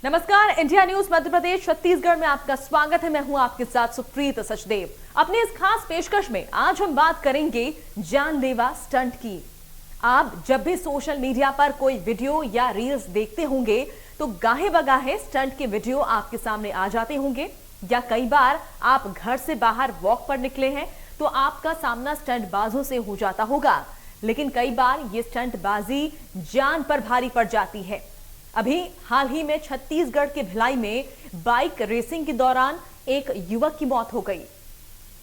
नमस्कार, India news Madhya Pradesh Chhattisgarh में आपका स्वागत है। मैं हूं आपके साथ सुप्रीत सचदेव। अपनी इस खास पेशकश में आज हम बात करेंगे जानलेवा स्टंट की। आप जब भी सोशल मीडिया पर कोई वीडियो या रील्स देखते होंगे तो गाहे बगाहे स्टंट के वीडियो आपके सामने आ जाते होंगे, या कई बार आप घर से बाहर वॉक पर निकले हैं तो आपका सामना स्टंट बाजों से हो जाता होगा। लेकिन कई बार ये स्टंट बाजी जान पर भारी पड़ जाती है। अभी हाल ही में छत्तीसगढ़ के भिलाई में बाइक रेसिंग के दौरान एक युवक की मौत हो गई।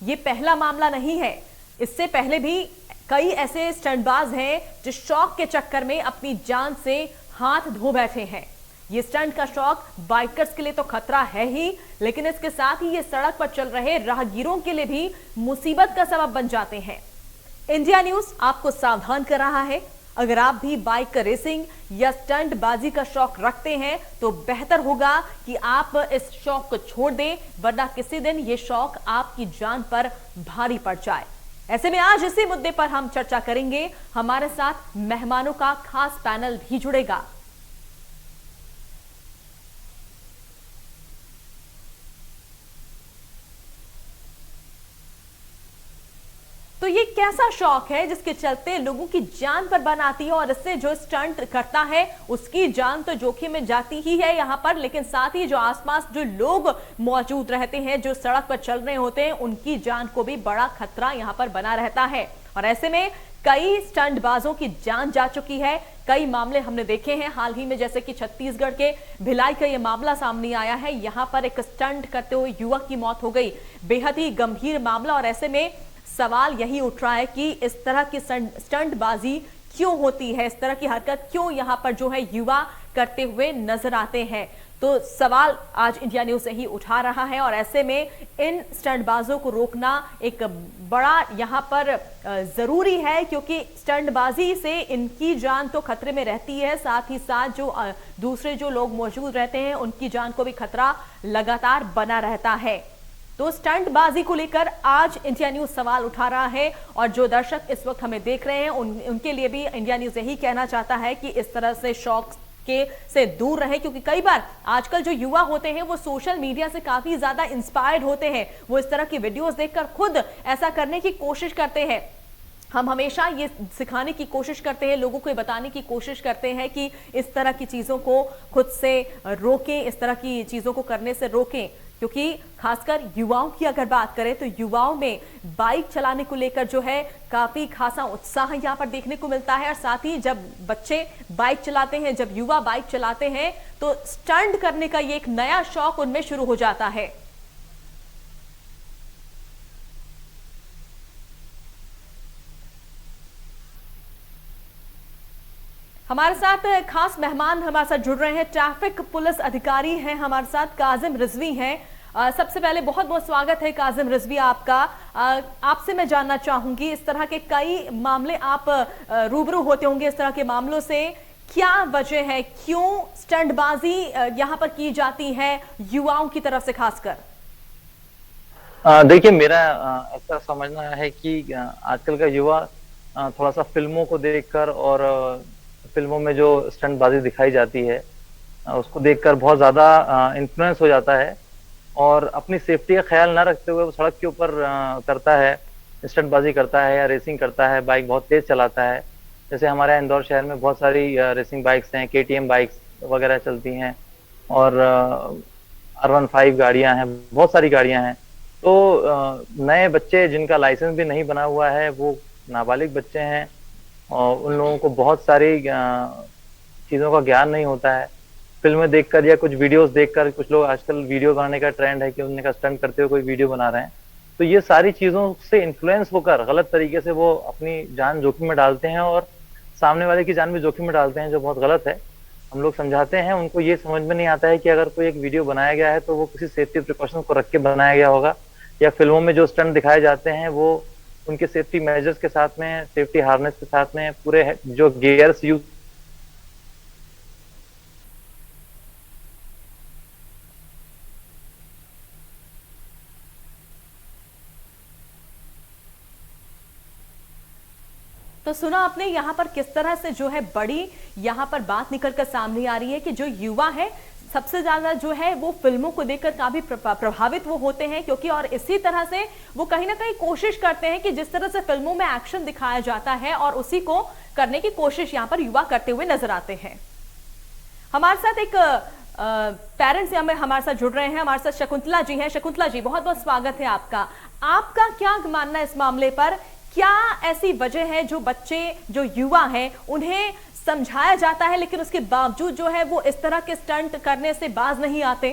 ये पहला मामला नहीं है, इससे पहले भी कई ऐसे स्टंटबाज हैं जो शौक के चक्कर में अपनी जान से हाथ धो बैठे हैं। ये स्टंट का शौक बाइकर्स के लिए तो खतरा है ही, लेकिन इसके साथ ही ये सड़क पर चल रहे राहगीरों के लिए भी मुसीबत का सबब बन जाते हैं। इंडिया न्यूज आपको सावधान कर रहा है। अगर आप भी बाइक रेसिंग या स्टंट बाजी का शौक रखते हैं तो बेहतर होगा कि आप इस शौक को छोड़ दें, वरना किसी दिन ये शौक आपकी जान पर भारी पड़ जाए। ऐसे में आज इसी मुद्दे पर हम चर्चा करेंगे। हमारे साथ मेहमानों का खास पैनल भी जुड़ेगा। तो ये कैसा शौक है जिसके चलते लोगों की जान पर बन आती है, और इससे जो स्टंट करता है उसकी जान तो जोखिम में जाती ही है यहाँ पर, लेकिन साथ ही जो आसपास जो लोग मौजूद रहते हैं, जो सड़क पर चल रहे होते हैं, उनकी जान को भी बड़ा खतरा यहाँ पर बना रहता है। और ऐसे में कई स्टंटबाजों की जान जा चुकी है। कई मामले हमने देखे हैं हाल ही में, जैसे कि छत्तीसगढ़ के भिलाई का यह मामला सामने आया है। यहाँ पर एक स्टंट करते हुए युवक की मौत हो गई। बेहद ही गंभीर मामला, और ऐसे में सवाल यही उठ रहा है कि इस तरह की स्टंटबाजी क्यों होती है, इस तरह की हरकत क्यों यहाँ पर जो है युवा करते हुए नजर आते हैं। तो सवाल आज इंडिया न्यूज से ही उठा रहा है, और ऐसे में इन स्टंटबाजों को रोकना एक बड़ा यहाँ पर जरूरी है, क्योंकि स्टंटबाजी से इनकी जान तो खतरे में रहती है, साथ ही साथ जो दूसरे जो लोग मौजूद रहते हैं उनकी जान को भी खतरा लगातार बना रहता है। तो स्टंटबाजी को लेकर आज इंडिया न्यूज सवाल उठा रहा है, और जो दर्शक इस वक्त हमें देख रहे हैं उनके लिए भी इंडिया न्यूज यही कहना चाहता है कि इस तरह से शौक के से दूर रहे, क्योंकि कई बार आजकल जो युवा होते हैं वो सोशल मीडिया से काफी ज्यादा इंस्पायर्ड होते हैं। वो इस तरह की वीडियोस देखकर खुद ऐसा करने की कोशिश करते हैं। हम हमेशा ये सिखाने की कोशिश करते हैं, लोगों को ये बताने की कोशिश करते हैं कि इस तरह की चीजों को खुद से रोकें, इस तरह की चीजों को करने से रोकें, क्योंकि खासकर युवाओं की अगर बात करें तो युवाओं में बाइक चलाने को लेकर जो है काफी खासा उत्साह यहाँ पर देखने को मिलता है। और साथ ही जब बच्चे बाइक चलाते हैं, जब युवा बाइक चलाते हैं, तो स्टंट करने का ये एक नया शौक उनमें शुरू हो जाता है। हमारे साथ खास मेहमान हमारे साथ जुड़ रहे हैं। ट्रैफिक पुलिस अधिकारी हैं हमारे साथ, काजिम रिजवी हैं। सबसे पहले बहुत बहुत स्वागत है काजिम रिजवी आपका। आपसे मैं जानना चाहूंगी, इस तरह के कई मामले आप रूबरू होते होंगे इस तरह के मामलों से, क्या वजह है, क्यों स्टंटबाजी यहाँ पर की जाती है युवाओं की तरफ से खासकर? देखिए, मेरा ऐसा समझना है कि आजकल का युवा थोड़ा सा फिल्मों को देखकर और फिल्मों में जो स्टंटबाजी दिखाई जाती है उसको देखकर बहुत ज्यादा इन्फ्लुएंस हो जाता है, और अपनी सेफ्टी का ख्याल ना रखते हुए वो सड़क के ऊपर करता है, स्टंटबाजी करता है या रेसिंग करता है, बाइक बहुत तेज चलाता है। जैसे हमारे इंदौर शहर में बहुत सारी रेसिंग बाइक्स हैं, KTM बाइक्स वगैरह चलती हैं, और R15 गाड़ियां हैं, बहुत सारी गाड़ियां हैं। तो नए बच्चे जिनका लाइसेंस भी नहीं बना हुआ है, वो नाबालिग बच्चे हैं, और उन लोगों को बहुत सारी चीज़ों का ज्ञान नहीं होता है। फिल्में देखकर या कुछ वीडियोस देखकर, कुछ लोग आजकल वीडियो बनाने का ट्रेंड है कि उनका स्टंट करते हुए कोई वीडियो बना रहे हैं, तो ये सारी चीज़ों से इन्फ्लुएंस होकर गलत तरीके से वो अपनी जान जोखिम में डालते हैं, और सामने वाले की जान भी जोखिम में डालते हैं, जो बहुत गलत है। हम लोग समझाते हैं, उनको ये समझ में नहीं आता है कि अगर कोई एक वीडियो बनाया गया है तो वो किसी सेफ्टी प्रिकॉशन को रख के बनाया गया होगा, या फिल्मों में जो स्टंट दिखाए जाते हैं वो उनके सेफ्टी मेजर्स के साथ में, सेफ्टी हार्नेस के साथ में, पूरे जो गियर्स यूज तो सुना आपने यहाँ पर किस तरह से जो है बड़ी यहाँ पर बात निकल कर सामने आ रही है कि जो युवा है सबसे ज्यादा जो है वो फिल्मों को देखकर काफी प्रभावित वो होते हैं, क्योंकि और इसी तरह से वो कहीं ना कहीं कोशिश करते हैं कि जिस तरह से फिल्मों में एक्शन दिखाया जाता है और उसी को करने की कोशिश यहाँ पर युवा करते हुए नजर आते हैं। हमारे साथ एक पेरेंट्स हमारे साथ जुड़ रहे हैं, हमारे साथ शकुंतला जी हैं। शकुंतला जी, बहुत बहुत स्वागत है आपका। आपका क्या मानना है इस मामले पर? क्या ऐसी वजह है जो बच्चे, जो युवा हैं, उन्हें समझाया जाता है लेकिन उसके बावजूद जो है वो इस तरह के स्टंट करने से बाज नहीं आते?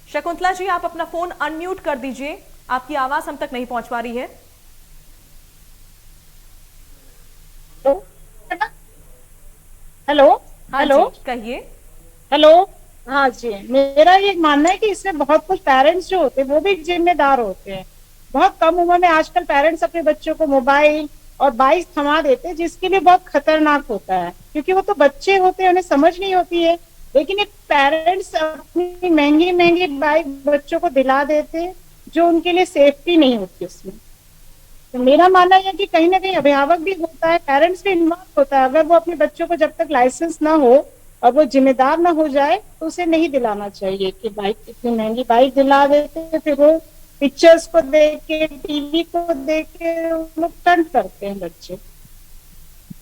शकुंतला जी, आप अपना फोन अनम्यूट कर दीजिए, आपकी आवाज हम तक नहीं पहुंच पा रही है। हेलो हाँ हेलो जी, कहिए। हेलो। हाँ जी, मेरा ये मानना है कि इसमें बहुत कुछ पेरेंट्स जो होते हैं वो भी जिम्मेदार होते हैं। बहुत कम उम्र में आजकल पेरेंट्स अपने बच्चों को मोबाइल और बाइक थमा देते हैं, जिसके लिए बहुत खतरनाक होता है, क्योंकि वो तो बच्चे होते हैं, उन्हें समझ नहीं होती है। लेकिन एक पेरेंट्स अपनी महंगी महंगी बाइक बच्चों को दिला देते हैं जो उनके लिए सेफ्टी नहीं होती उसमें। तो मेरा मानना है कि कहीं ना कहीं अभिभावक भी होता है, पेरेंट्स भी इन्वॉल्व होता है। अगर वो अपने बच्चों को जब तक लाइसेंस ना हो और वो जिम्मेदार ना हो जाए तो उसे नहीं दिलाना चाहिए। कि बाइक, इतनी महंगी बाइक दिला देते हैं, फिर वो पिक्चर्स को देख के, टीवी को देख के लोग स्टंट करते हैं बच्चे।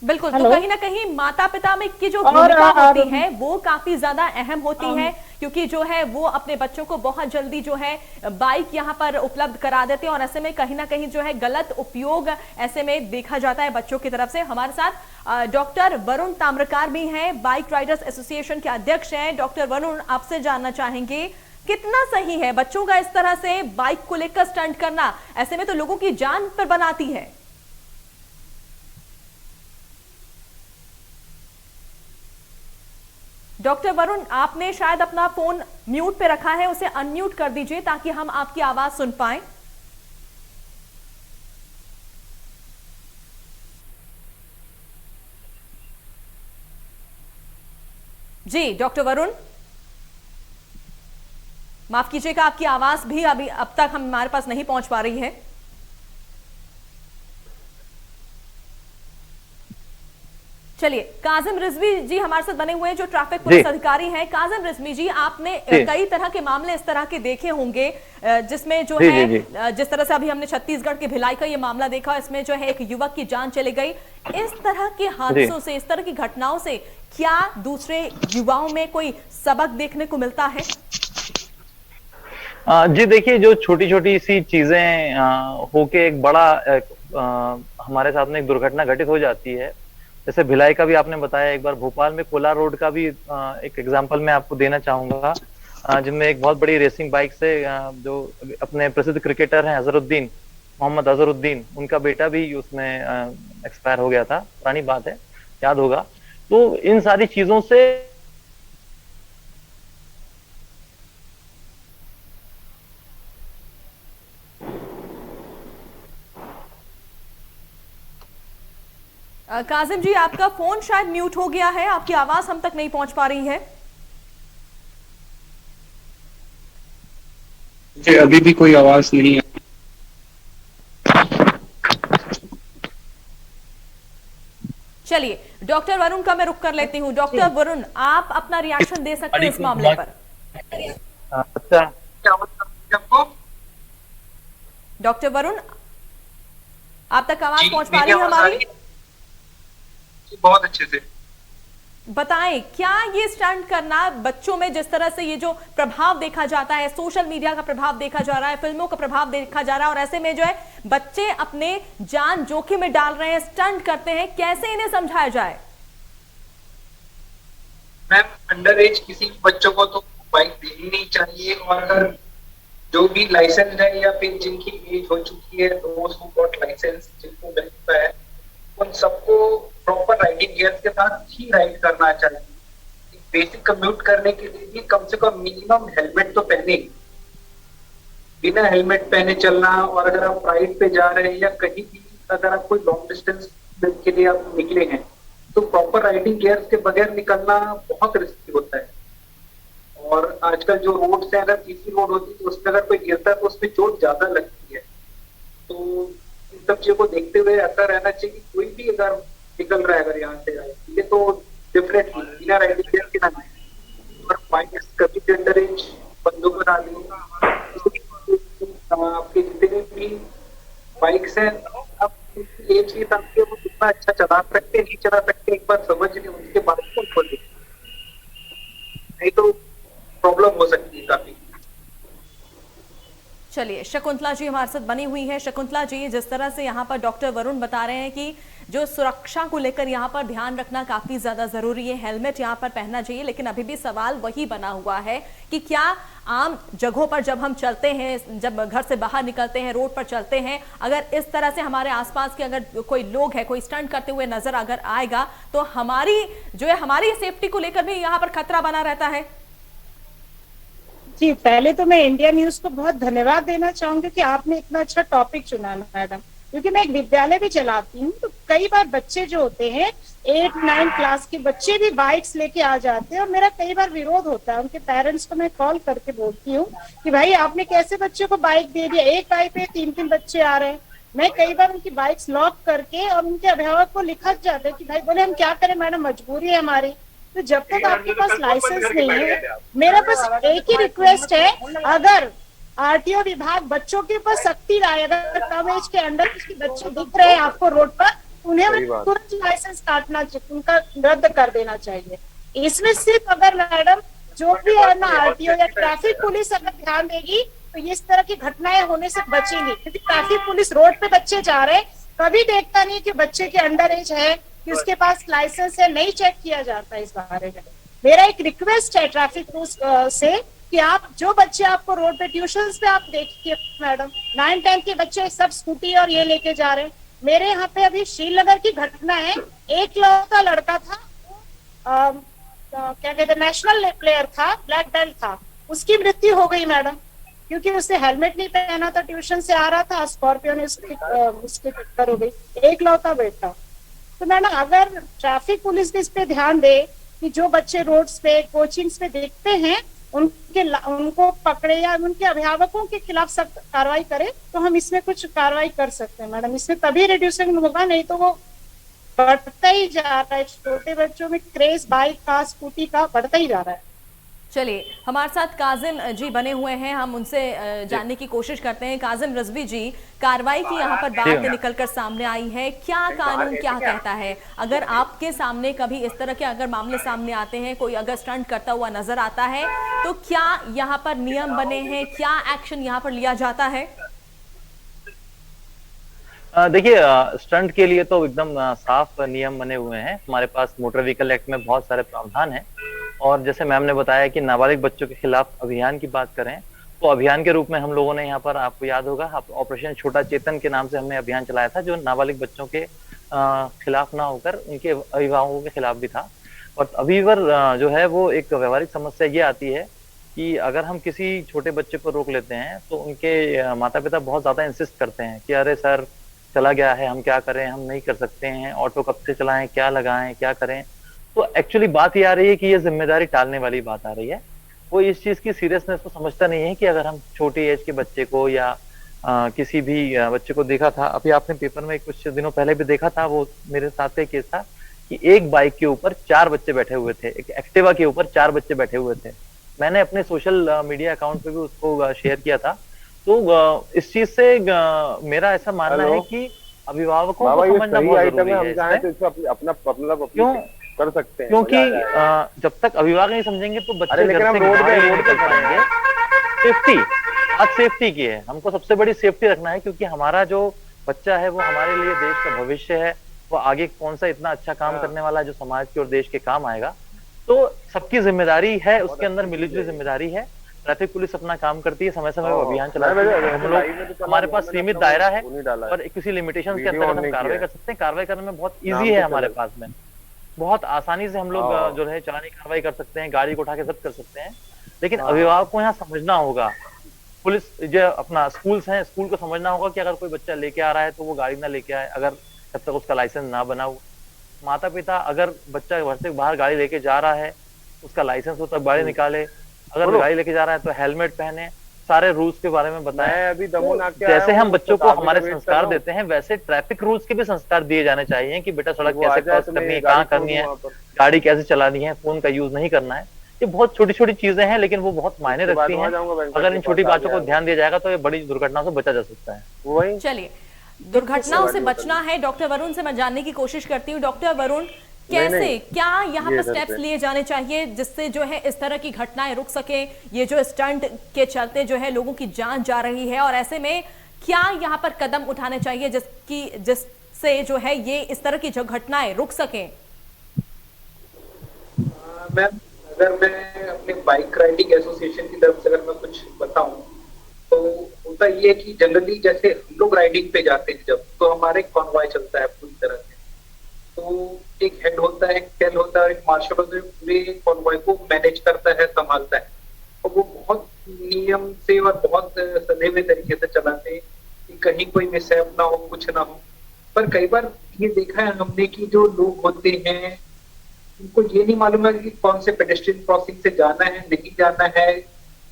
बिल्कुल, तो कहीं ना कहीं माता पिता में की जो भूमिका होती है वो काफी ज्यादा अहम होती है, क्योंकि जो है वो अपने बच्चों को बहुत जल्दी जो है बाइक यहाँ पर उपलब्ध करा देते हैं और ऐसे में कहीं ना कहीं जो है गलत उपयोग ऐसे में देखा जाता है बच्चों की तरफ से। हमारे साथ डॉक्टर वरुण ताम्रकार भी हैं, बाइक राइडर्स एसोसिएशन के अध्यक्ष हैं। डॉक्टर वरुण, आपसे जानना चाहेंगे कितना सही है बच्चों का इस तरह से बाइक को लेकर स्टंट करना? ऐसे में तो लोगों की जान पर बनाती है। डॉक्टर वरुण, आपने शायद अपना फोन म्यूट पे रखा है, उसे अनम्यूट कर दीजिए ताकि हम आपकी आवाज सुन पाएं। जी डॉक्टर वरुण, माफ कीजिएगा, आपकी आवाज भी अभी अब तक हमारे पास नहीं पहुंच पा रही है। चलिए, काजिम रिजवी जी हमारे साथ बने हुए हैं जो ट्रैफिक पुलिस अधिकारी हैं। काजिम रिजवी जी, आपने कई तरह के मामले इस तरह के देखे होंगे जिसमें जो है जिस तरह से अभी हमने छत्तीसगढ़ के भिलाई का ये मामला देखा, इसमें जो है एक युवक की जान चली गई। इस तरह के हादसों से, इस तरह की घटनाओं से क्या दूसरे युवाओं में कोई सबक देखने को मिलता है? जी देखिए, जो छोटी छोटी सी चीजें होके एक बड़ा हमारे साथ में एक दुर्घटना घटित हो जाती है। जैसे भिलाई का भी आपने बताया, एक बार भोपाल में कोलार रोड का भी एक एग्जांपल मैं आपको देना चाहूंगा, जिनमें एक बहुत बड़ी रेसिंग बाइक से जो अपने प्रसिद्ध क्रिकेटर हैं अजहरुद्दीन, मोहम्मद अजहरुद्दीन, उनका बेटा भी उसमें एक्सपायर हो गया था। पुरानी बात है, याद होगा। तो इन सारी चीजों से काजिम जी, आपका फोन शायद म्यूट हो गया है, आपकी आवाज हम तक नहीं पहुंच पा रही है। मुझे अभी भी कोई आवाज नहीं है। चलिए, डॉक्टर वरुण का मैं रुक कर लेती हूँ। डॉक्टर वरुण, आप अपना रिएक्शन दे सकते हैं इस मामले पर। अच्छा, डॉक्टर वरुण, आप तक आवाज पहुंच पा रही है हमारी? बहुत अच्छे से बताएं, क्या ये स्टंट करना बच्चों में, जिस तरह से ये जो प्रभाव देखा जाता है, सोशल मीडिया का प्रभाव देखा जा रहा है, फिल्मों का प्रभाव देखा जा रहा है, और ऐसे में जो है बच्चे अपने जान जोखिम में डाल रहे हैं, स्टंट करते हैं, कैसे इन्हें समझाया जाए? मैम, अंडर एज किसी बच्चों को तो बाइक देनी नहीं चाहिए, और अगर जो भी लाइसेंस है या फिर जिनकी एज हो चुकी है, दोस्त हु गॉट लाइसेंस, जिनको मिलता है, उन सबको प्रॉपर राइडिंग गियर्स के साथ ही राइड करना चाहिए। बेसिक कम्यूट करने के लिए भी कम से कम मिनिमम हेलमेट तो पहने। बिना हेलमेट पहने चलना, और अगर आप राइड पे जा रहे हैं या कहीं भी अगर आप कोई लॉन्ग डिस्टेंस के लिए आप निकले हैं, तो प्रॉपर राइडिंग गियर्स के बगैर निकलना बहुत रिस्की होता है। और आजकल जो रोड्स हैं, अगर तीसरी रोड होती है तो उस पर अगर कोई गिरता है तो उसमें चोट ज्यादा लगती है। तो सब चीजों को देखते हुए ऐसा रहना चाहिए कि कोई भी अगर निकल रहा है अगर यहाँ से ये तो डेफिनेटली बिना राइडिंग गेयर के ना और बाइक कभी भी अंडर एज बंदों को ना दें। आपके जितने भी बाइक्स हैं आप एज के हिसाब से वो कितना अच्छा चला सकते नहीं चला सकते एक बार समझ लें उसके बाद को खोलें, नहीं तो प्रॉब्लम हो सकती है काफी। चलिए, शकुंतला जी हमारे साथ बनी हुई है। शकुंतला जी, जिस तरह से यहाँ पर डॉक्टर वरुण बता रहे हैं कि जो सुरक्षा को लेकर यहाँ पर ध्यान रखना काफी ज्यादा जरूरी है, हेलमेट यहाँ पर पहनना चाहिए, लेकिन अभी भी सवाल वही बना हुआ है कि क्या आम जगहों पर जब हम चलते हैं, जब घर से बाहर निकलते हैं, रोड पर चलते हैं, अगर इस तरह से हमारे आसपास के अगर कोई लोग है, कोई स्टंट करते हुए नजर अगर आएगा, तो हमारी जो है हमारी सेफ्टी को लेकर भी यहाँ पर खतरा बना रहता है। जी, पहले तो मैं इंडिया न्यूज को बहुत धन्यवाद देना चाहूंगी कि आपने इतना अच्छा टॉपिक चुना मैडम, क्योंकि मैं एक विद्यालय भी चलाती हूँ, तो कई बार बच्चे जो होते हैं 8-9 क्लास के बच्चे भी बाइक्स लेके आ जाते हैं और मेरा कई बार विरोध होता है। उनके पेरेंट्स को मैं कॉल करके बोलती हूँ कि भाई आपने कैसे बच्चे को बाइक दे दिया, एक बाइक पे 3-3 बच्चे आ रहे हैं। मैं कई बार उनकी बाइक्स लॉक करके और उनके अभिभावक को लिखा जाता है कि भाई बोले हम क्या करें मैडम, मजबूरी है हमारी। तो जब तक आपके पास लाइसेंस नहीं है, मेरा बस एक ही रिक्वेस्ट है, अगर आरटीओ विभाग बच्चों के ऊपर सख्ती लाए, अगर कम एज के अंडर किसी बच्चे दिख रहे हैं आपको रोड पर, उन्हें तुरंत लाइसेंस काटना चाहिए, उनका रद्द कर देना चाहिए। इसमें सिर्फ अगर मैडम जो भी है ना आरटीओ या ट्रैफिक पुलिस अगर ध्यान देगी तो इस तरह की घटनाएं होने से बचेंगी, क्योंकि ट्रैफिक पुलिस रोड पे बच्चे जा रहे हैं, कभी देखता नहीं कि बच्चे के अंडर एज है कि उसके पास लाइसेंस है, नहीं चेक किया जाता इस बारे में। मेरा एक रिक्वेस्ट है ट्रैफिक पुलिस से कि आप जो बच्चे आपको रोड पे ट्यूशन पे आप देखिए मैडम, 9-10 के बच्चे सब स्कूटी और ये लेके जा रहे हैं। मेरे यहाँ पे अभी श्रीनगर की घटना है, एक लड़का था, क्या कहते हैं, नेशनल प्लेयर था, ब्लैक बेल्ट था, उसकी मृत्यु हो गई मैडम, क्योंकि उसने हेलमेट नहीं पहना था, ट्यूशन से आ रहा था, स्कॉर्पियो ने उसकी टक्कर हो गई, एक लौता बेटा। तो मैडम अगर ट्रैफिक पुलिस भी इस पे ध्यान दे कि जो बच्चे रोड्स पे कोचिंग्स पे देखते हैं उनको पकड़े या उनके अभिभावकों के खिलाफ सख्त कार्रवाई करे, तो हम इसमें कुछ कार्रवाई कर सकते हैं मैडम। इसमें तभी रिड्यूसिंग होगा, नहीं तो वो बढ़ता ही जा रहा है। छोटे बच्चों में क्रेज बाइक का, स्कूटी का बढ़ता ही जा रहा है। चलिए, हमारे साथ काजिम जी बने हुए हैं, हम उनसे जानने की कोशिश करते हैं। काजिम रिजवी जी, कार्रवाई की यहाँ पर बात निकलकर सामने आई है, क्या कानून क्या कहता है? अगर आपके सामने कभी इस तरह के अगर मामले सामने आते हैं, कोई अगर स्टंट करता हुआ नजर आता है, तो क्या यहाँ पर नियम बने हैं, क्या एक्शन यहाँ पर लिया जाता है? देखिए, स्टंट के लिए तो एकदम साफ नियम बने हुए हैं। हमारे पास मोटर व्हीकल एक्ट में बहुत सारे प्रावधान हैं, और जैसे मैम ने बताया कि नाबालिग बच्चों के खिलाफ अभियान की बात करें तो अभियान के रूप में हम लोगों ने यहाँ पर, आपको याद होगा, ऑपरेशन छोटा चेतन के नाम से हमने अभियान चलाया था, जो नाबालिग बच्चों के खिलाफ ना होकर उनके अभिभावकों के खिलाफ भी था। और अभी पर जो है वो एक व्यवहारिक समस्या ये आती है कि अगर हम किसी छोटे बच्चे को रोक लेते हैं तो उनके माता पिता बहुत ज्यादा इंसिस्ट करते हैं कि अरे सर चला गया है, हम क्या करें, हम नहीं कर सकते हैं, ऑटो कब से चलाएं, क्या लगाएं, क्या करें। तो एक्चुअली बात ये आ रही है कि ये जिम्मेदारी टालने वाली बात आ रही है। वो इस चीज की सीरियसनेस को समझता नहीं है कि अगर हम छोटी एज के बच्चे को या किसी भी बच्चे को देखा था, अभी आपने पेपर में कुछ दिनों पहले भी देखा था, वो मेरे साथ का केस था कि एक बाइक के ऊपर 4 बच्चे बैठे हुए थे, एक एक्टिवा के ऊपर 4 बच्चे बैठे हुए थे। मैंने अपने सोशल मीडिया अकाउंट पे भी उसको शेयर किया था। तो इस चीज से मेरा ऐसा मानना है कि अभिभावकों को समझना बहुत जरूरी है। क्यों कर सकते हैं, क्योंकि जब तक अभिभावक नहीं समझेंगे तो बच्चे घर से बाहर नहीं निकल पाएंगे। सेफ्टी, आज सेफ्टी की है, हमको सबसे बड़ी सेफ्टी रखना है, क्योंकि हमारा जो बच्चा है वो हमारे लिए देश का भविष्य है। वो आगे कौन सा इतना अच्छा काम करने वाला है जो समाज के और देश के काम आएगा। तो सबकी जिम्मेदारी है, उसके अंदर मिलीजुली जिम्मेदारी है। ट्रैफिक पुलिस अपना काम करती है, समय समय पर अभियान चलाती है। हम लोग, हमारे पास सीमित दायरा है और किसी लिमिटेशन के अंदर हम कार्रवाई कर सकते हैं। कार्रवाई करने में बहुत ईजी है, हमारे पास में बहुत आसानी से हम लोग जो है चालानी कार्रवाई कर सकते हैं, गाड़ी को उठा के जब्त कर सकते हैं। लेकिन अभिभावक को यहाँ समझना होगा, पुलिस जो अपना स्कूल्स हैं, स्कूल को समझना होगा कि अगर कोई बच्चा लेके आ रहा है तो वो गाड़ी ना लेके आए अगर जब तक उसका लाइसेंस ना बना हो। माता पिता अगर बच्चा घर से बाहर गाड़ी लेके जा रहा है, उसका लाइसेंस हो तब गाड़ी निकाले, अगर गाड़ी लेके जा रहा है तो हेलमेट पहने। सारे रूल्स के बारे में बताया। मैं अभी दमोनाग के जैसे आया हम हूँ, बच्चों को किताबें हमारे का वेट कर संस्कार रहा हूँ। देते हैं, वैसे ट्रैफिक रूल्स के भी संस्कार दिए जाने चाहिए कि बेटा सड़क वो आ कैसे जाए क्रॉस तो करनी है, मैं कहाँ गाड़ी छोड़ करनी दूँ है, वहां पर। गाड़ी कैसे चलानी है, फोन का यूज नहीं करना है। ये बहुत छोटी छोटी चीजें हैं, लेकिन वो बहुत मायने उसके बाद रखती वहां हैं। जाऊंगा बैंक अगर इन के छोटी पास, बातों आगे को आएगा ध्यान दिया जाएगा तो ये बड़ी दुर्घटनाओं से बचा जा सकता है। वही। चलिए, दुर्घटनाओं से गाड़ी बचना है, डॉक्टर वरुण से मैं जानने की कोशिश करती हूँ। डॉक्टर वरुण, नहीं, कैसे, नहीं, क्या यहाँ ये पर इधर स्टेप्स पे। लिए जाने चाहिए जिससे जो है इस तरह की घटनाएं रुक सके? ये जो स्टंट के चलते जो है लोगों की जान जा रही है, और ऐसे में क्या यहाँ पर कदम उठाने चाहिए जिससे जो है ये इस तरह की जो घटनाएं रुक सके? मैम, अगर मैं अपने बाइक राइडिंग एसोसिएशन की तरफ से अगर मैं कुछ बताऊं, तो होता ये है कि जनरली जैसे हम लोग राइडिंग पे जाते हैं जब, तो हमारे कॉन्वॉय चलता है पूरी तरह से। तो एक हेड होता है, एक टेल होता है और एक मार्शल होता है, पूरे कॉन्वॉय को मैनेज करता है, संभालता है। और वो बहुत नियम से और बहुत सधे हुए तरीके से चलाते हैं कि कहीं कोई मिसहैप ना हो, कुछ ना हो। पर कई बार ये देखा है हमने कि जो लोग होते हैं उनको ये नहीं मालूम है कि कौन से पेडेस्ट्रियन क्रॉसिंग से जाना है, नहीं जाना है।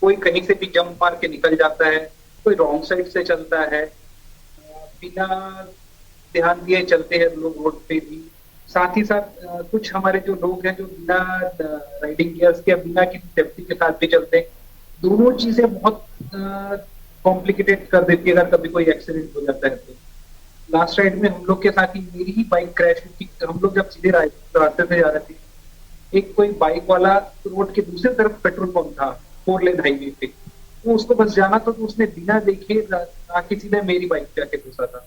कोई कहीं से भी जंप मार के निकल जाता है, कोई रॉन्ग साइड से चलता है, बिना ध्यान दिए चलते हैं लोग रोड पे भी। साथ ही साथ कुछ हमारे जो लोग हैं जो बिना राइडिंग गियर्स के, बिना किसी सेफ्टी के साथ भी चलते हैं। दोनों चीजें बहुत कॉम्प्लिकेटेड कर देती है अगर कभी कोई एक्सीडेंट हो जाता है तो। लास्ट राइड में हम लोग के साथ ही मेरी ही बाइक क्रैश हुई थी। हम लोग जब सीधे रास्ते से जा रहे थे, एक कोई बाइक वाला रोड के दूसरी तरफ पेट्रोल पंप था, 4 लेन हाईवे पे, वो उसको बस जाना था, तो उसने बिना देखे आके सीधे मेरी बाइक पे आके घुसा था।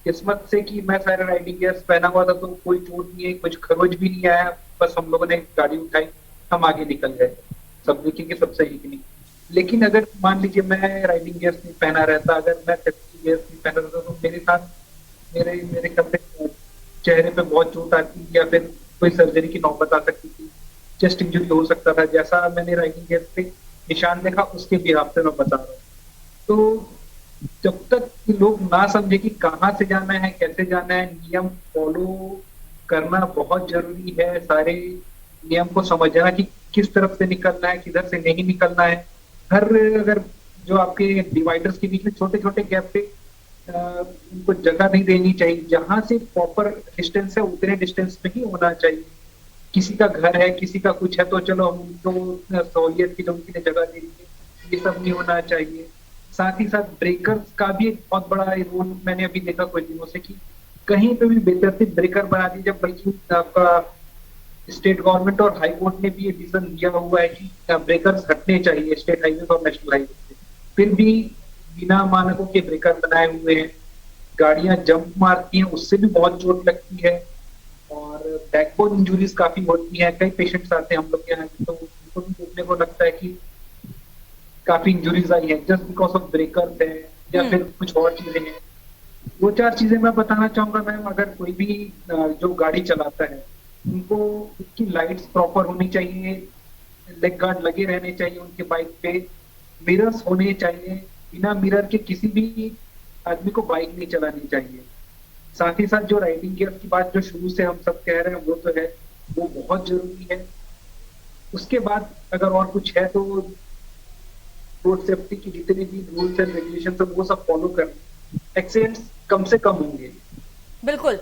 किस्मत से कि मैं सारे राइडिंग गियर्स पहना हुआ था, तो कोई चोट नहीं है, कुछ खरोच भी नहीं आया। बस हम लोगों ने गाड़ी उठाई, हम आगे निकल गए। सब देखेंगे सब सही कि नहीं। लेकिन अगर मान लीजिए मैं राइडिंग गियर्स नहीं पहना रहता, अगर मैं सेफ्टी गियर्स नहीं पहना रहता, तो मेरे साथ मेरे ख्याल से चेहरे पे बहुत चोट आती, या फिर कोई सर्जरी की नौबत आ सकती थी, चेस्ट इंजरी हो सकता था। जैसा मैंने राइडिंग गियर्स पे निशान देखा, उसके भी से मैं बता रहा हूँ। तो जब तक कि लोग ना समझे कि कहाँ से जाना है, कैसे जाना है, नियम फॉलो करना बहुत जरूरी है। सारे नियम को समझना कि किस तरफ से निकलना है, किधर से नहीं निकलना है। हर अगर जो आपके डिवाइडर्स के बीच में छोटे छोटे गैप पे उनको जगह नहीं देनी चाहिए। जहां से प्रॉपर डिस्टेंस है उतने डिस्टेंस में ही होना चाहिए। किसी का घर है, किसी का कुछ है, तो चलो हम उनको सहूलियत की जो उनके लिए जगह दे दीजिए, ये सब नहीं होना चाहिए। साथ ही साथ ब्रेकर्स का भी एक बहुत बड़ा रोल मैंने अभी देखा कुछ दिनों से कि कहीं पे भी बेतरतीब ब्रेकर बना दिए, जब बल्कि आपका स्टेट गवर्नमेंट और हाई कोर्ट ने भी ये डिसीजन लिया हुआ है कि ब्रेकर्स हटने चाहिए स्टेट हाईवे और नेशनल हाईवे से, फिर भी बिना मानकों के ब्रेकर बनाए हुए हैं। गाड़ियां जंप मारती हैं, उससे भी बहुत चोट लगती है, और बैकबोन इंजुरीज काफी होती हैं। कई पेशेंट्स आते हैं हम लोग के यहाँ, तो उनको भी देखने को लगता है कि काफी इंजुरीज आई है जस्ट बिकॉज ऑफ ब्रेकर्स है, या फिर कुछ और चीजें हैं। 2-4 चीजें मैं बताना चाहूंगा मैम। अगर कोई भी जो गाड़ी चलाता है, उनको उसकी लाइट्स प्रॉपर होनी चाहिए, लेग गार्ड लगे रहने चाहिए उनके बाइक पे, मिरर्स होने चाहिए। बिना मिरर के किसी भी आदमी को बाइक नहीं चलानी चाहिए। साथ ही साथ जो राइडिंग गियर की बात जो शुरू से हम सब कह रहे हैं, वो तो है, वो बहुत जरूरी है। उसके बाद अगर और कुछ है तो रोड सेफ्टी की जितने भी रूल्स एंड रेगुलेशन है वो सब फॉलो कर, एक्सीडेंट्स कम से कम होंगे। बिल्कुल,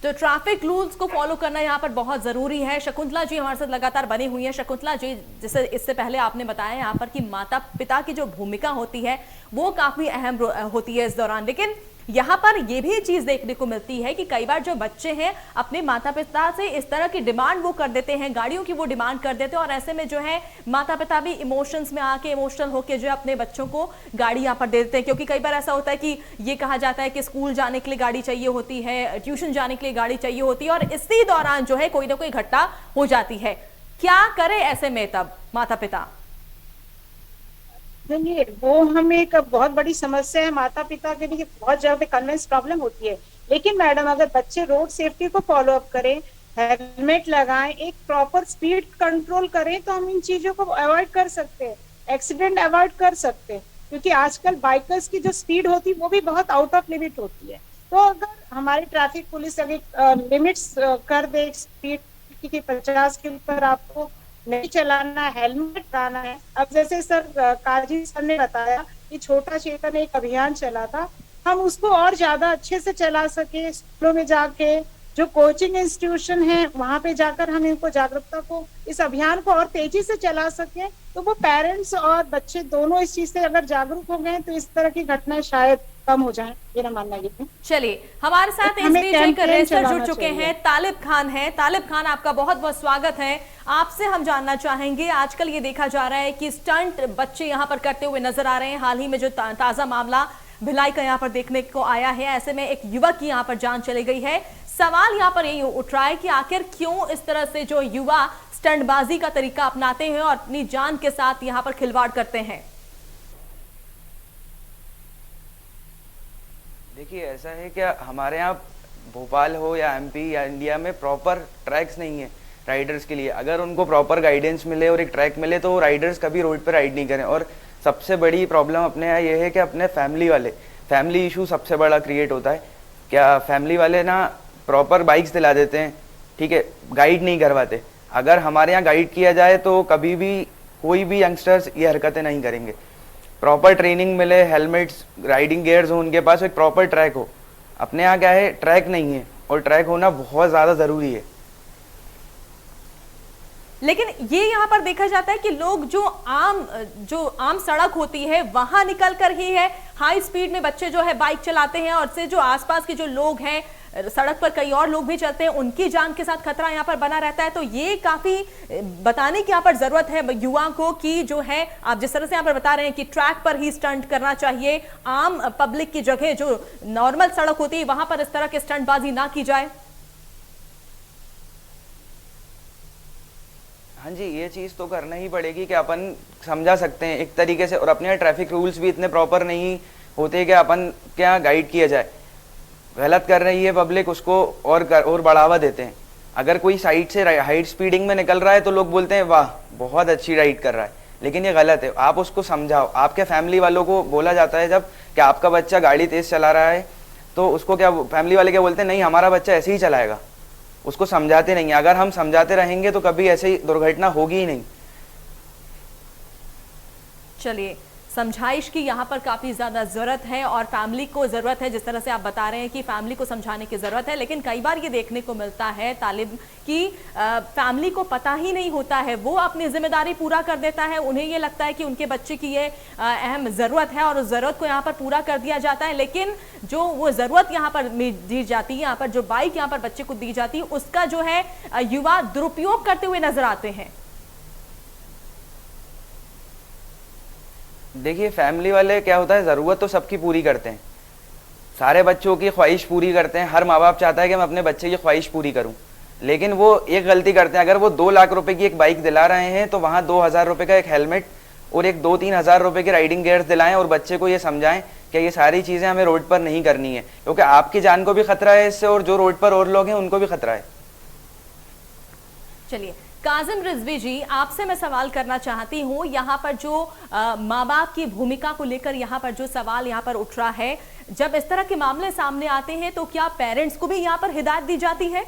तो ट्रैफिक रूल्स को फॉलो करना यहाँ पर बहुत जरूरी है। शकुंतला जी हमारे साथ लगातार बनी हुई है। शकुंतला जी, जैसे इससे पहले आपने बताया यहाँ पर कि माता पिता की जो भूमिका होती है वो काफी अहम होती है इस दौरान, लेकिन यहाँ पर ये भी चीज देखने को मिलती है कि कई बार जो बच्चे हैं अपने माता पिता से इस तरह की डिमांड वो कर देते हैं, गाड़ियों की वो डिमांड कर देते हैं, और ऐसे में जो है माता पिता भी इमोशंस में आके इमोशनल होके जो है अपने बच्चों को गाड़ी यहाँ पर दे देते हैं। क्योंकि कई बार ऐसा होता है कि ये कहा जाता है कि स्कूल जाने के लिए गाड़ी चाहिए होती है, ट्यूशन जाने के लिए गाड़ी चाहिए होती है, और इसी दौरान जो है कोई ना कोई घटना हो जाती है। क्या करे ऐसे में तब माता पिता? नहीं, वो हमें एक बहुत बड़ी समस्या है। माता पिता के लिए बहुत ज्यादा कन्वेंस प्रॉब्लम होती है। लेकिन मैडम, अगर बच्चे रोड सेफ्टी को फॉलो अप करें, हेलमेट लगाएं, एक प्रॉपर स्पीड कंट्रोल करें, तो हम इन चीजों को अवॉइड कर सकते हैं, एक्सीडेंट अवॉइड कर सकते हैं। क्योंकि आजकल बाइकर्स की जो स्पीड होती है वो भी बहुत आउट ऑफ लिमिट होती है। तो अगर हमारी ट्रैफिक पुलिस अगर लिमिट्स कर दे स्पीड की 50 के ऊपर आपको नहीं चलाना, हेलमेट लगाना है। अब जैसे सर काजी सर ने बताया कि छोटा चेतन एक अभियान चला था, हम उसको और ज्यादा अच्छे से चला सके, स्कूलों में जाके, जो कोचिंग इंस्टीट्यूशन है वहां पे जाकर हम इनको जागरूकता को, इस अभियान को और तेजी से चला सके, तो वो पेरेंट्स और बच्चे दोनों इस चीज से अगर जागरूक हो गए तो इस तरह की घटनाएं शायद कम हो जाए, मेरा मानना ये है। चलिए, हमारे साथ इस हमें बीच एक कैंपेन रेसर जुड़ चलाना चुके चाहिए। हैं, तालिब खान है। तालिब खान, आपका बहुत बहुत स्वागत है। आपसे हम जानना चाहेंगे, आजकल ये देखा जा रहा है कि स्टंट बच्चे यहाँ पर करते हुए नजर आ रहे हैं। हाल ही में जो ताजा मामला भिलाई का यहाँ पर देखने को आया है, ऐसे में एक युवक की यहाँ पर जान चली गई है। सवाल यहाँ पर यही उठ रहा है कि आखिर क्यों इस तरह से जो युवा स्टंटबाजी का तरीका अपनाते हैं और अपनी जान के साथ यहाँ पर खिलवाड़ करते हैं। देखिए, ऐसा है क्या, हमारे यहाँ भोपाल हो या एमपी या इंडिया में प्रॉपर ट्रैक्स नहीं है राइडर्स के लिए। अगर उनको प्रॉपर गाइडेंस मिले और एक ट्रैक मिले तो राइडर्स कभी रोड पर राइड नहीं करें। और सबसे बड़ी प्रॉब्लम अपने यहाँ ये है कि अपने फैमिली इशू सबसे बड़ा क्रिएट होता है। क्या फैमिली वाले ना प्रॉपर बाइक्स दिला देते हैं, ठीक है, गाइड नहीं करवाते। अगर हमारे यहाँ गाइड किया जाए तो कभी भी कोई भी यंगस्टर्स ये हरकतें नहीं करेंगे। प्रॉपर ट्रेनिंग मिले, हेलमेट्स, राइडिंग गियर्स हो उनके पास, एक प्रॉपर ट्रैक हो। अपने यहाँ क्या है, ट्रैक नहीं है और ट्रैक होना बहुत ज़्यादा ज़रूरी है। लेकिन ये यहाँ पर देखा जाता है कि लोग जो आम सड़क होती है वहां निकल कर ही है हाई स्पीड में बच्चे जो है बाइक चलाते हैं, और से जो आसपास के जो लोग हैं, सड़क पर कई और लोग भी चलते हैं, उनकी जान के साथ खतरा यहाँ पर बना रहता है। तो ये काफी बताने की यहाँ पर जरूरत है युवाओं को कि जो है, आप जिस तरह से यहाँ पर बता रहे हैं कि ट्रैक पर ही स्टंट करना चाहिए, आम पब्लिक की जगह जो नॉर्मल सड़क होती है वहां पर इस तरह की स्टंटबाजी ना की जाए। हाँ जी, ये चीज़ तो करना ही पड़ेगी कि अपन समझा सकते हैं एक तरीके से। और अपने यहाँ ट्रैफिक रूल्स भी इतने प्रॉपर नहीं होते कि अपन क्या गाइड किया जाए। गलत कर रही है पब्लिक, उसको और बढ़ावा देते हैं। अगर कोई साइड से हाइट स्पीडिंग में निकल रहा है तो लोग बोलते हैं वाह बहुत अच्छी राइड कर रहा है, लेकिन ये गलत है। आप उसको समझाओ। आपके फैमिली वालों को बोला जाता है जब कि आपका बच्चा गाड़ी तेज चला रहा है तो उसको क्या फैमिली वाले क्या बोलते हैं, नहीं हमारा बच्चा ऐसे ही चलाएगा। उसको समझाते नहीं। अगर हम समझाते रहेंगे तो कभी ऐसी दुर्घटना होगी ही नहीं। चलिए, समझाइश की यहाँ पर काफी ज्यादा जरूरत है और फैमिली को जरूरत है, जिस तरह से आप बता रहे हैं कि फैमिली को समझाने की जरूरत है। लेकिन कई बार ये देखने को मिलता है तालिब कि फैमिली को पता ही नहीं होता है, वो अपनी जिम्मेदारी पूरा कर देता है। उन्हें ये लगता है कि उनके बच्चे की ये अहम जरूरत है और उस जरूरत को यहाँ पर पूरा कर दिया जाता है। लेकिन जो वो जरूरत यहाँ पर दी जाती है, यहाँ पर जो बाइक यहाँ पर बच्चे को दी जाती है, उसका जो है युवा दुरुपयोग करते हुए नजर आते हैं। देखिए, फैमिली वाले क्या होता है, ज़रूरत तो सबकी पूरी करते हैं, सारे बच्चों की ख्वाहिश पूरी करते हैं। हर माँ बाप चाहता है कि मैं अपने बच्चे की ख्वाहिश पूरी करूं, लेकिन वो एक गलती करते हैं। अगर वो 2 लाख रुपए की एक बाइक दिला रहे हैं तो वहाँ 2,000 रुपये का एक हेलमेट और एक 2-3 हज़ार रुपये की राइडिंग गियर्स दिलाएं और बच्चे को ये समझाएं कि ये सारी चीज़ें हमें रोड पर नहीं करनी है, क्योंकि आपकी जान को भी खतरा है इससे और जो रोड पर और लोग हैं उनको भी खतरा है। चलिए, काजिम रिजवी जी, आपसे मैं सवाल करना चाहती हूँ, यहाँ पर जो माँ बाप की भूमिका को लेकर यहाँ पर जो सवाल यहाँ पर उठ रहा है, जब इस तरह के मामले सामने आते हैं तो क्या पेरेंट्स को भी यहाँ पर हिदायत दी जाती है?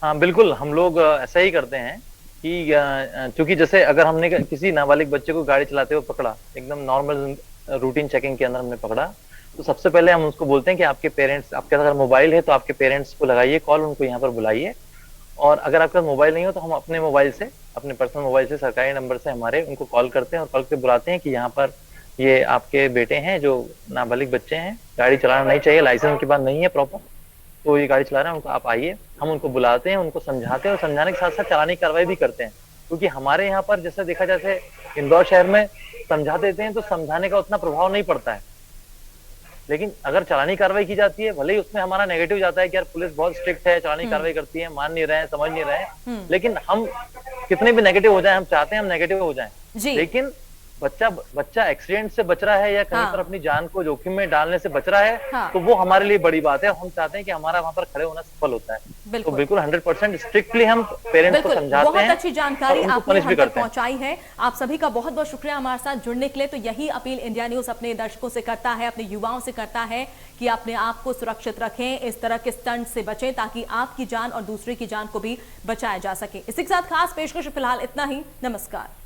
हाँ बिल्कुल, हम लोग ऐसा ही करते हैं कि चूंकि जैसे अगर हमने किसी नाबालिग बच्चे को गाड़ी चलाते हुए पकड़ा, एकदम नॉर्मल रूटीन चेकिंग के अंदर हमने पकड़ा, तो सबसे पहले हम उसको बोलते हैं कि आपके पेरेंट्स, आपके अगर मोबाइल है तो आपके पेरेंट्स को लगाइए कॉल, उनको यहाँ पर बुलाइए। और अगर आपके पास मोबाइल नहीं हो तो हम अपने मोबाइल से, अपने पर्सनल मोबाइल से, सरकारी नंबर से हमारे, उनको कॉल करते हैं और कॉल के बुलाते हैं कि यहाँ पर ये आपके बेटे हैं जो नाबालिग बच्चे हैं, गाड़ी चलाना नहीं चाहिए, लाइसेंस उनके पास नहीं है प्रॉपर, तो ये गाड़ी चला रहे हैं, उनको आप आइए। हम उनको बुलाते हैं, उनको समझाते हैं और समझाने के साथ साथ चालानी कार्रवाई भी करते हैं। क्योंकि हमारे यहाँ पर जैसे देखा जाए इंदौर शहर में समझा देते हैं तो समझाने का उतना प्रभाव नहीं पड़ता है, लेकिन अगर चालानी कार्रवाई की जाती है, भले ही उसमें हमारा नेगेटिव जाता है कि यार पुलिस बहुत स्ट्रिक्ट है, चालानी कार्रवाई करती है, मान नहीं रहे हैं, समझ नहीं रहे हैं, लेकिन हम कितने भी नेगेटिव हो जाए, हम चाहते हैं हम नेगेटिव हो जाएं, लेकिन बच्चा एक्सीडेंट से बच रहा है या कहीं हाँ। पर अपनी जान को जोखिम में डालने से बच रहा है, हाँ। तो वो हमारे लिए बड़ी बात है। हम चाहते हैं कि हमारा वहां पर खड़े होना सफल होता है। तो बिल्कुल 100% स्ट्रिक्टली हम पेरेंट्स को बिल्कुल, समझाते बहुत हैं, अच्छी जानकारी और उनको आपने पनिश हम भी तक करते हैं। पहुंचाई है। आप सभी का बहुत बहुत शुक्रिया हमारे साथ जुड़ने के लिए। तो यही अपील इंडिया न्यूज अपने दर्शकों से करता है, अपने युवाओं से करता है कि अपने आप को सुरक्षित रखें, इस तरह के स्टंट से बचें ताकि आपकी जान और दूसरे की जान को भी बचाया जा सके। इसी के साथ खास पेशकश फिलहाल इतना ही। नमस्कार।